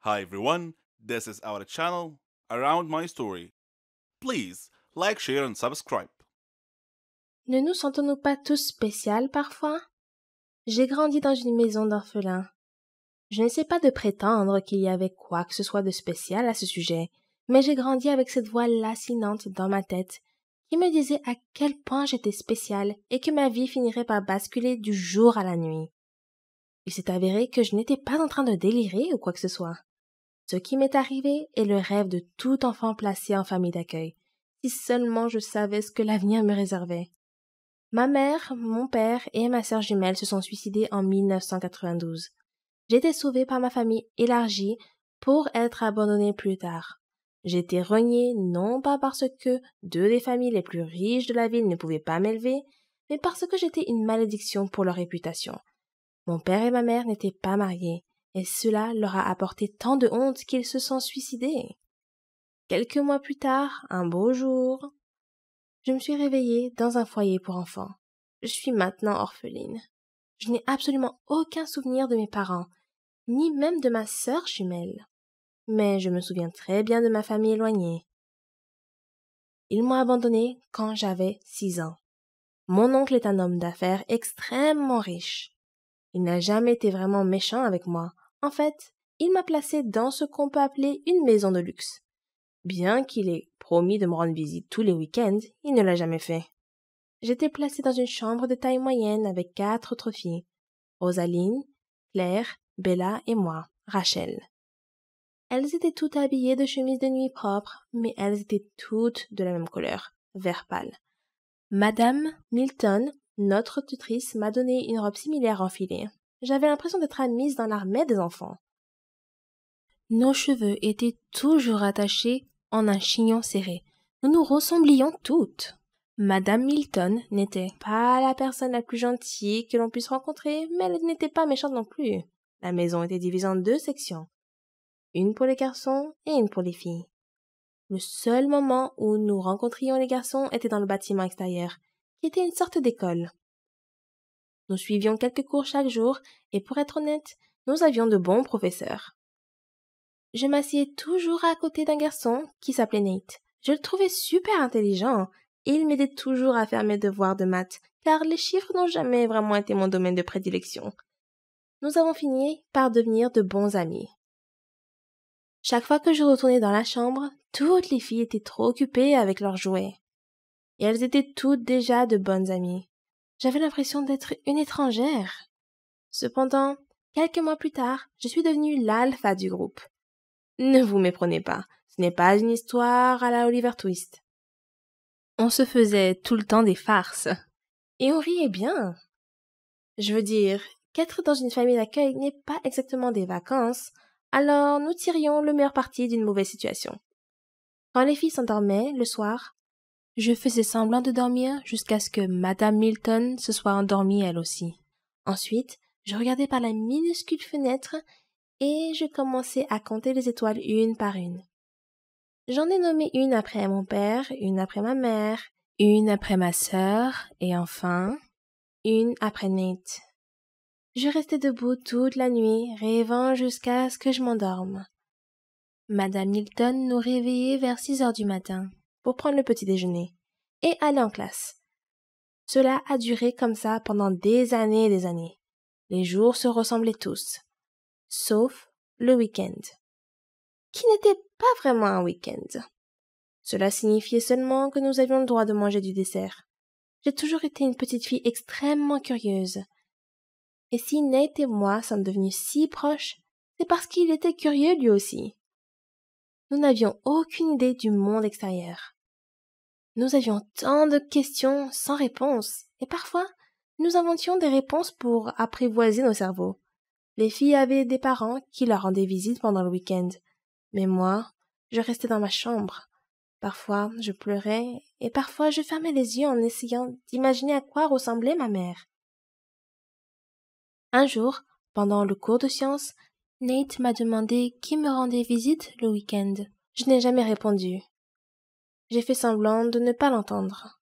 Hi everyone, this is our channel Around My Story. Please like, share and subscribe. Ne nous sentons-nous pas tous spéciales parfois? J'ai grandi dans une maison d'orphelins. Je n'essaie pas de prétendre qu'il y avait quoi que ce soit de spécial à ce sujet, mais j'ai grandi avec cette voix lancinante dans ma tête qui me disait à quel point j'étais spéciale et que ma vie finirait par basculer du jour à la nuit. Il s'est avéré que je n'étais pas en train de délirer ou quoi que ce soit. Ce qui m'est arrivé est le rêve de tout enfant placé en famille d'accueil. Si seulement je savais ce que l'avenir me réservait. Ma mère, mon père et ma sœur jumelle se sont suicidés en 1992. J'ai été sauvée par ma famille élargie pour être abandonnée plus tard. J'ai été reniée non pas parce que deux des familles les plus riches de la ville ne pouvaient pas m'élever, mais parce que j'étais une malédiction pour leur réputation. Mon père et ma mère n'étaient pas mariés, et cela leur a apporté tant de honte qu'ils se sont suicidés. Quelques mois plus tard, un beau jour, je me suis réveillée dans un foyer pour enfants. Je suis maintenant orpheline. Je n'ai absolument aucun souvenir de mes parents, ni même de ma sœur jumelle. Mais je me souviens très bien de ma famille éloignée. Ils m'ont abandonnée quand j'avais 6 ans. Mon oncle est un homme d'affaires extrêmement riche. Il n'a jamais été vraiment méchant avec moi. En fait, il m'a placée dans ce qu'on peut appeler une maison de luxe. Bien qu'il ait promis de me rendre visite tous les week-ends, il ne l'a jamais fait. J'étais placée dans une chambre de taille moyenne avec 4 autres filles. Rosaline, Claire, Bella et moi, Rachel. Elles étaient toutes habillées de chemises de nuit propres, mais elles étaient toutes de la même couleur, vert pâle. Madame Milton, notre tutrice, m'a donné une robe similaire enfilée. J'avais l'impression d'être admise dans l'armée des enfants. Nos cheveux étaient toujours attachés en un chignon serré. Nous nous ressemblions toutes. Madame Milton n'était pas la personne la plus gentille que l'on puisse rencontrer, mais elle n'était pas méchante non plus. La maison était divisée en 2 sections. Une pour les garçons et une pour les filles. Le seul moment où nous rencontrions les garçons était dans le bâtiment extérieur, qui était une sorte d'école. Nous suivions quelques cours chaque jour, et pour être honnête, nous avions de bons professeurs. Je m'assieds toujours à côté d'un garçon qui s'appelait Nate. Je le trouvais super intelligent, et il m'aidait toujours à faire mes devoirs de maths, car les chiffres n'ont jamais vraiment été mon domaine de prédilection. Nous avons fini par devenir de bons amis. Chaque fois que je retournais dans la chambre, toutes les filles étaient trop occupées avec leurs jouets. Et elles étaient toutes déjà de bonnes amies. J'avais l'impression d'être une étrangère. Cependant, quelques mois plus tard, je suis devenue l'alpha du groupe. Ne vous méprenez pas, ce n'est pas une histoire à la Oliver Twist. On se faisait tout le temps des farces. Et on riait bien. Je veux dire, qu'être dans une famille d'accueil n'est pas exactement des vacances, alors nous tirions le meilleur parti d'une mauvaise situation. Quand les filles s'endormaient le soir, je faisais semblant de dormir jusqu'à ce que Madame Milton se soit endormie elle aussi. Ensuite, je regardais par la minuscule fenêtre et je commençais à compter les étoiles une par une. J'en ai nommé une après mon père, une après ma mère, une après ma sœur et enfin, une après Nate. Je restais debout toute la nuit, rêvant jusqu'à ce que je m'endorme. Madame Milton nous réveillait vers 6 heures du matin pour prendre le petit déjeuner et aller en classe. Cela a duré comme ça pendant des années et des années. Les jours se ressemblaient tous, sauf le week-end, qui n'était pas vraiment un week-end. Cela signifiait seulement que nous avions le droit de manger du dessert. J'ai toujours été une petite fille extrêmement curieuse. Et si Nate et moi sommes devenus si proches, c'est parce qu'il était curieux lui aussi. Nous n'avions aucune idée du monde extérieur. Nous avions tant de questions sans réponse, et parfois, nous inventions des réponses pour apprivoiser nos cerveaux. Les filles avaient des parents qui leur rendaient visite pendant le week-end, mais moi, je restais dans ma chambre. Parfois, je pleurais, et parfois je fermais les yeux en essayant d'imaginer à quoi ressemblait ma mère. Un jour, pendant le cours de sciences, Nate m'a demandé qui me rendait visite le week-end. Je n'ai jamais répondu. J'ai fait semblant de ne pas l'entendre.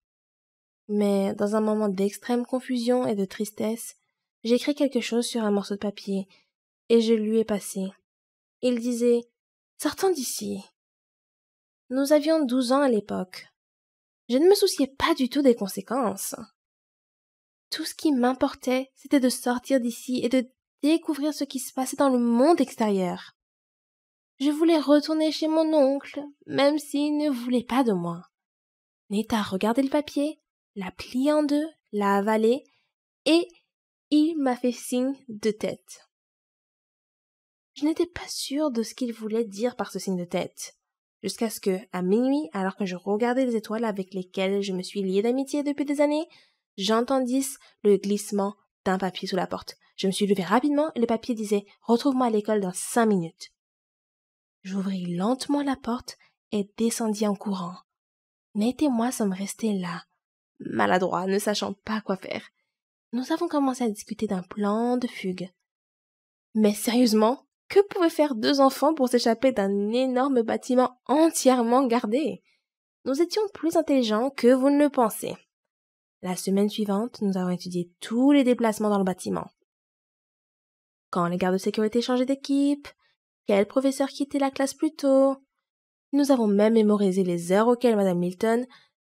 Mais dans un moment d'extrême confusion et de tristesse, j'ai écrit quelque chose sur un morceau de papier et je lui ai passé. Il disait « Sortons d'ici ». Nous avions 12 ans à l'époque. Je ne me souciais pas du tout des conséquences. Tout ce qui m'importait, c'était de sortir d'ici et de découvrir ce qui se passait dans le monde extérieur. Je voulais retourner chez mon oncle, même s'il ne voulait pas de moi. Nate a regardé le papier, l'a plié en deux, l'a avalé, et il m'a fait signe de tête. Je n'étais pas sûre de ce qu'il voulait dire par ce signe de tête, jusqu'à ce que, à minuit, alors que je regardais les étoiles avec lesquelles je me suis liée d'amitié depuis des années, j'entendisse le glissement d'un papier sous la porte. Je me suis levée rapidement et le papier disait « Retrouve-moi à l'école dans 5 minutes ». J'ouvris lentement la porte et descendis en courant. Nate et moi sommes restés là, maladroits, ne sachant pas quoi faire. Nous avons commencé à discuter d'un plan de fugue. Mais sérieusement, que pouvaient faire 2 enfants pour s'échapper d'un énorme bâtiment entièrement gardé? Nous étions plus intelligents que vous ne le pensez. La semaine suivante, nous avons étudié tous les déplacements dans le bâtiment. Quand les gardes de sécurité changeaient d'équipe, quel professeur quittait la classe plus tôt. Nous avons même mémorisé les heures auxquelles Madame Milton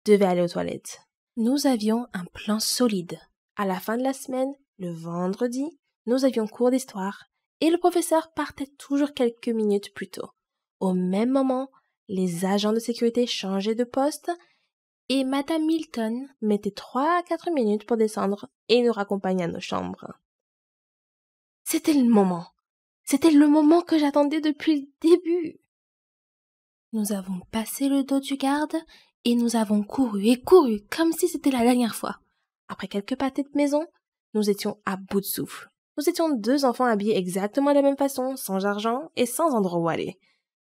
devait aller aux toilettes. Nous avions un plan solide. À la fin de la semaine, le vendredi, nous avions cours d'histoire et le professeur partait toujours quelques minutes plus tôt. Au même moment, les agents de sécurité changeaient de poste et Madame Milton mettait 3 à 4 minutes pour descendre et nous raccompagner à nos chambres. C'était le moment. C'était le moment que j'attendais depuis le début. Nous avons passé le dos du garde et nous avons couru et couru comme si c'était la dernière fois. Après quelques pâtés de maison, nous étions à bout de souffle. Nous étions 2 enfants habillés exactement de la même façon, sans argent et sans endroit où aller.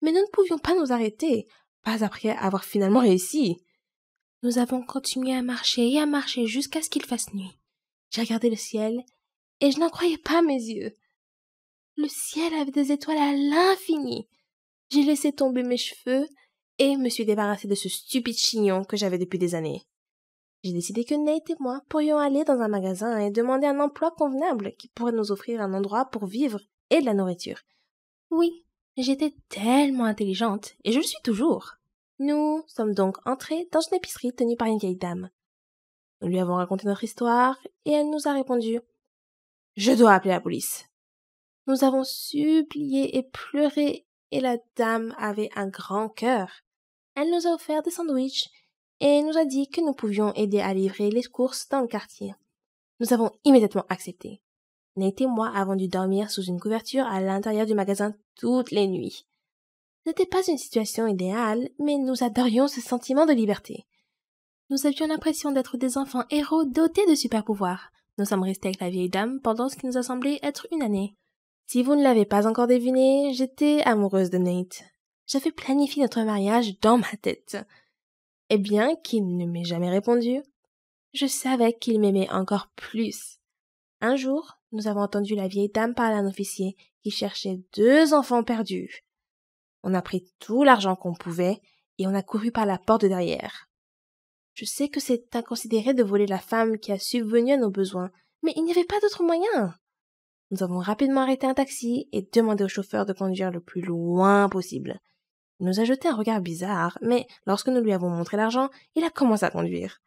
Mais nous ne pouvions pas nous arrêter, pas après avoir finalement réussi. Nous avons continué à marcher jusqu'à ce qu'il fasse nuit. J'ai regardé le ciel et je n'en croyais pas mes yeux. Le ciel avait des étoiles à l'infini. J'ai laissé tomber mes cheveux et me suis débarrassée de ce stupide chignon que j'avais depuis des années. J'ai décidé que Nate et moi pourrions aller dans un magasin et demander un emploi convenable qui pourrait nous offrir un endroit pour vivre et de la nourriture. Oui, j'étais tellement intelligente et je le suis toujours. Nous sommes donc entrés dans une épicerie tenue par une vieille dame. Nous lui avons raconté notre histoire et elle nous a répondu « Je dois appeler la police ». Nous avons supplié et pleuré et la dame avait un grand cœur. Elle nous a offert des sandwichs et nous a dit que nous pouvions aider à livrer les courses dans le quartier. Nous avons immédiatement accepté. Nate et moi avons dû dormir sous une couverture à l'intérieur du magasin toutes les nuits. Ce n'était pas une situation idéale, mais nous adorions ce sentiment de liberté. Nous avions l'impression d'être des enfants héros dotés de super-pouvoirs. Nous sommes restés avec la vieille dame pendant ce qui nous a semblé être une année. Si vous ne l'avez pas encore deviné, j'étais amoureuse de Nate. J'avais planifié notre mariage dans ma tête. Et bien qu'il ne m'ait jamais répondu, je savais qu'il m'aimait encore plus. Un jour, nous avons entendu la vieille dame parler à un officier qui cherchait 2 enfants perdus. On a pris tout l'argent qu'on pouvait et on a couru par la porte de derrière. Je sais que c'est inconsidéré de voler la femme qui a subvenu à nos besoins, mais il n'y avait pas d'autre moyen. Nous avons rapidement arrêté un taxi et demandé au chauffeur de conduire le plus loin possible. Il nous a jeté un regard bizarre, mais lorsque nous lui avons montré l'argent, il a commencé à conduire.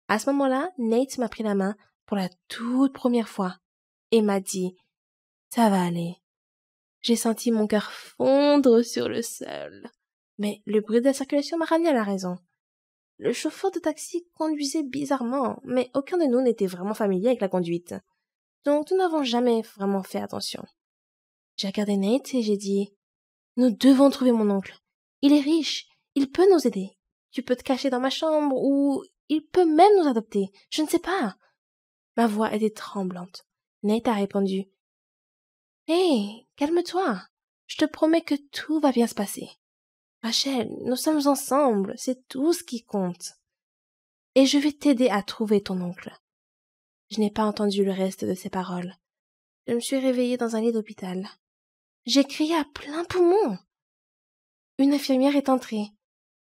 À ce moment-là, Nate m'a pris la main pour la toute première fois et m'a dit « Ça va aller ». J'ai senti mon cœur fondre sur le sol. Mais le bruit de la circulation m'a ramené à la raison. Le chauffeur de taxi conduisait bizarrement, mais aucun de nous n'était vraiment familier avec la conduite. Donc nous n'avons jamais vraiment fait attention. J'ai regardé Nate et j'ai dit « Nous devons trouver mon oncle. Il est riche, il peut nous aider. Tu peux te cacher dans ma chambre ou il peut même nous adopter. Je ne sais pas. » Ma voix était tremblante. Nate a répondu « Hé, calme-toi. Je te promets que tout va bien se passer. Rachel, nous sommes ensemble, c'est tout ce qui compte. Et je vais t'aider à trouver ton oncle. » Je n'ai pas entendu le reste de ces paroles. Je me suis réveillée dans un lit d'hôpital. J'ai crié à plein poumon. Une infirmière est entrée.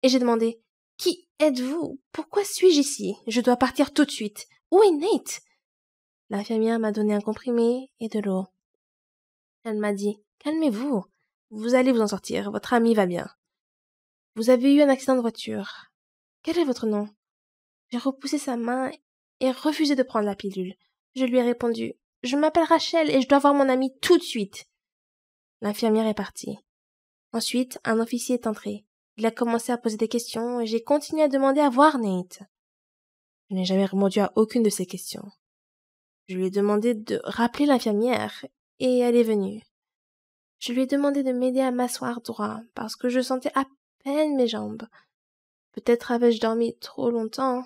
Et j'ai demandé « Qui êtes-vous? Pourquoi suis-je ici? Je dois partir tout de suite. Où est Nate ?» L'infirmière m'a donné un comprimé et de l'eau. Elle m'a dit « Calmez-vous. Vous allez vous en sortir, votre ami va bien. Vous avez eu un accident de voiture. Quel est votre nom? J'ai repoussé sa main et refusé de prendre la pilule. Je lui ai répondu: Je m'appelle Rachel et je dois voir mon ami tout de suite. L'infirmière est partie. Ensuite, un officier est entré. Il a commencé à poser des questions et j'ai continué à demander à voir Nate. Je n'ai jamais répondu à aucune de ces questions. Je lui ai demandé de rappeler l'infirmière et elle est venue. Je lui ai demandé de m'aider à m'asseoir droit parce que je sentais à peine mes jambes. Peut-être avais-je dormi trop longtemps.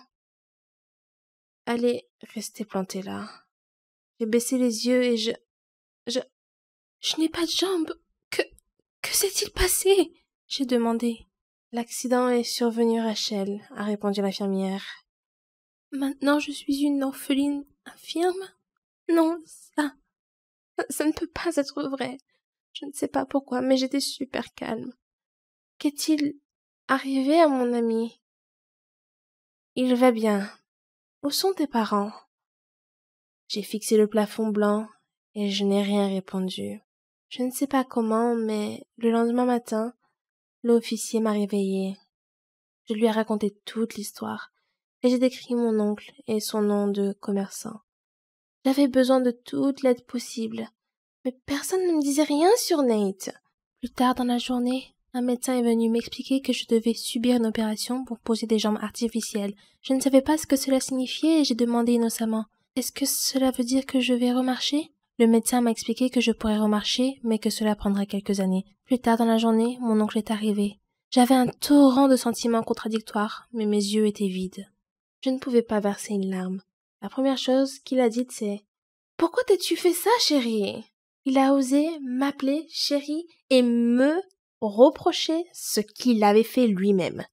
Elle est restée plantée là. J'ai baissé les yeux et je n'ai pas de jambes. Que s'est-il passé? J'ai demandé. L'accident est survenu, Rachel, a répondu l'infirmière. Maintenant je suis une orpheline infirme? Non, ça ne peut pas être vrai. Je ne sais pas pourquoi, mais j'étais super calme. Qu'est-il arrivé à mon ami? Il va bien. Où sont tes parents? J'ai fixé le plafond blanc et je n'ai rien répondu. Je ne sais pas comment, mais le lendemain matin, l'officier m'a réveillée. Je lui ai raconté toute l'histoire et j'ai décrit mon oncle et son nom de commerçant. J'avais besoin de toute l'aide possible, mais personne ne me disait rien sur Nate. Plus tard dans la journée, un médecin est venu m'expliquer que je devais subir une opération pour poser des jambes artificielles. Je ne savais pas ce que cela signifiait et j'ai demandé innocemment: Est-ce que cela veut dire que je vais remarcher? Le médecin m'a expliqué que je pourrais remarcher, mais que cela prendrait quelques années. Plus tard dans la journée, mon oncle est arrivé. J'avais un torrent de sentiments contradictoires, mais mes yeux étaient vides. Je ne pouvais pas verser une larme. La première chose qu'il a dite, c'est: Pourquoi t'es-tu fait ça, chérie? Il a osé m'appeler chérie et me reprocher ce qu'il avait fait lui-même.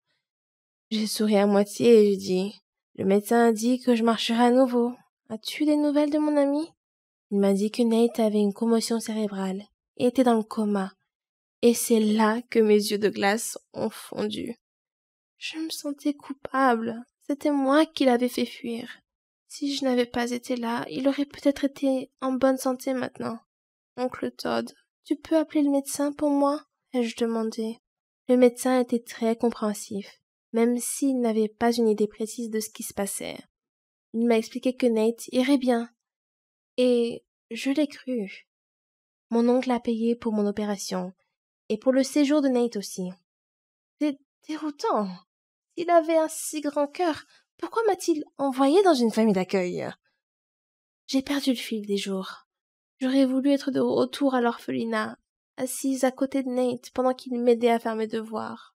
J'ai souri à moitié et j'ai dit: Le médecin a dit que je marcherais à nouveau. As-tu des nouvelles de mon ami? Il m'a dit que Nate avait une commotion cérébrale et était dans le coma. Et c'est là que mes yeux de glace ont fondu. Je me sentais coupable. C'était moi qui l'avais fait fuir. Si je n'avais pas été là, il aurait peut-être été en bonne santé maintenant. Oncle Todd, tu peux appeler le médecin pour moi? Ai-je demandé. Le médecin était très compréhensif, même s'il n'avait pas une idée précise de ce qui se passait. Il m'a expliqué que Nate irait bien. Et je l'ai cru. Mon oncle a payé pour mon opération, et pour le séjour de Nate aussi. C'est déroutant. S'il avait un si grand cœur, pourquoi m'a-t-il envoyé dans une famille d'accueil? J'ai perdu le fil des jours. J'aurais voulu être de retour à l'orphelinat, assise à côté de Nate pendant qu'il m'aidait à faire mes devoirs.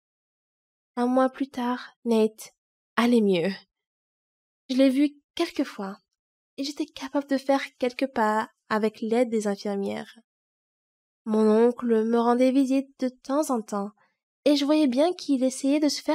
Un mois plus tard, Nate allait mieux. Je l'ai vu quelques fois, et j'étais capable de faire quelques pas avec l'aide des infirmières. Mon oncle me rendait visite de temps en temps, et je voyais bien qu'il essayait de se faire